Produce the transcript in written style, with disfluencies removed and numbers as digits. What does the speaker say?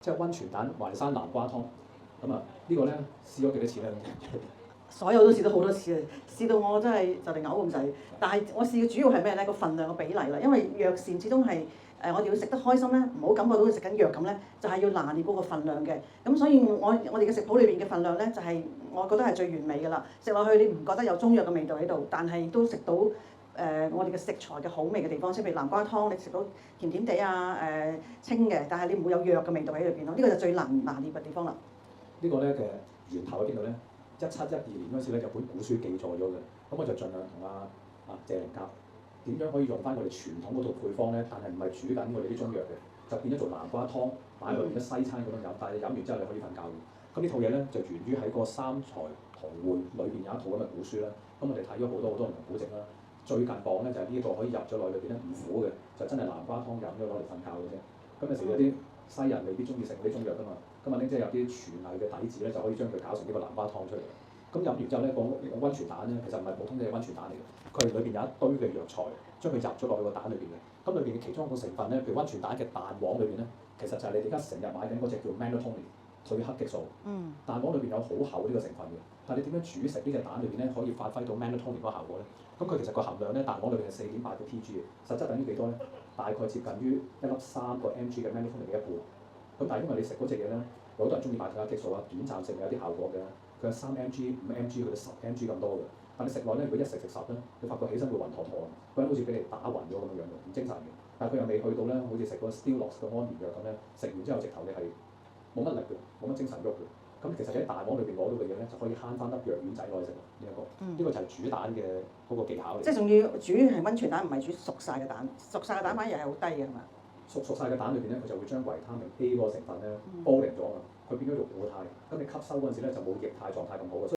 即係溫泉蛋淮山南瓜湯，咁啊呢個咧試咗幾多次咧？所有都試咗好多次啊，試到我真係就嚟嘔咁滯。但係我試嘅主要係咩咧？個份量嘅比例啦，因為藥膳始終係我哋要食得開心咧，唔好感覺到食緊藥咁咧，就係要拿捏嗰個份量嘅。咁所以我哋嘅食譜裏邊嘅份量咧，就係我覺得係最完美㗎啦。食落去你唔覺得有中藥嘅味道喺度，但係都食到我哋嘅食材嘅好味嘅地方，即係譬如南瓜湯，你食到甜甜地啊清嘅，但係你唔會有藥嘅味道喺裏邊咯。呢個就最難拿捏嘅地方啦。呢個咧嘅源頭喺邊度咧？1712年嗰時咧，日本古書記載咗嘅，咁我就盡量同阿謝靈教點樣可以用翻我哋傳統嗰套配方咧，但係唔係煮緊我哋啲中藥嘅，就變咗做南瓜湯，擺落變咗西餐咁樣飲，但係你飲完之後你可以瞓覺嘅。咁呢套嘢咧就源於喺個三才同會裏邊有一套咁嘅古書啦。咁我哋睇咗好多唔同古籍啦。最近榜咧就係呢一個可以入咗落去裏邊咧，五苦嘅，就真係南瓜湯飲咗攞嚟瞓覺嘅啫。咁有時有啲西人未必中意食嗰啲中藥㗎嘛，咁啊即係有啲廚藝嘅底子咧，就可以將佢搞成呢個南瓜湯出嚟。咁飲完之後咧，個溫泉蛋咧其實唔係普通嘅溫泉蛋嚟嘅，佢係裏邊有一堆嘅藥材，將佢入咗落去個蛋裏邊嘅。咁裏邊嘅其中一個成分咧，譬如溫泉蛋嘅蛋黃裏邊咧，其實就係你哋而家成日買緊嗰隻叫 melatonin 褪黑激素。蛋黃裏邊有好厚呢個成分嘅，但係你點樣煮食呢隻蛋裏邊咧，可以發揮到 melatonin 嗰個效果咧？咁佢其實個含量咧，蛋黃裏邊係4.8個 Tg 嘅，實質等於幾多咧？大概接近於一粒3個 mg 嘅 melatonin 嘅一半。咁但係因為你食嗰隻嘢咧，有好多人中意買褪黑激素啊，短暫性有啲效果嘅，佢有3 mg、5 mg 佢到10 mg 咁多嘅。但你食落咧，如果一食10咧，你發覺起身會暈陀陀，個人好似俾你打暈咗咁樣樣，唔精神嘅。但係佢又未去到咧，好似食嗰 Stilnox 嘅安眠藥咁咧，食完之後直頭你係冇乜力嘅，冇乜精神喐嘅。咁其實喺蛋黃裏邊攞到嘅嘢咧，就可以慳翻粒藥丸仔攞嚟食呢一個。呢個就係煮蛋嘅嗰個技巧嚟。即係仲要煮係溫泉蛋，唔係煮熟晒嘅蛋。熟晒嘅蛋反而係好低嘅，係嘛？熟晒嘅蛋裏邊咧，佢就會將維他命 A 嗰個成分咧，煲零咗啊，佢變咗做固態。咁你吸收嗰陣時咧，就冇液態狀態咁好嘅。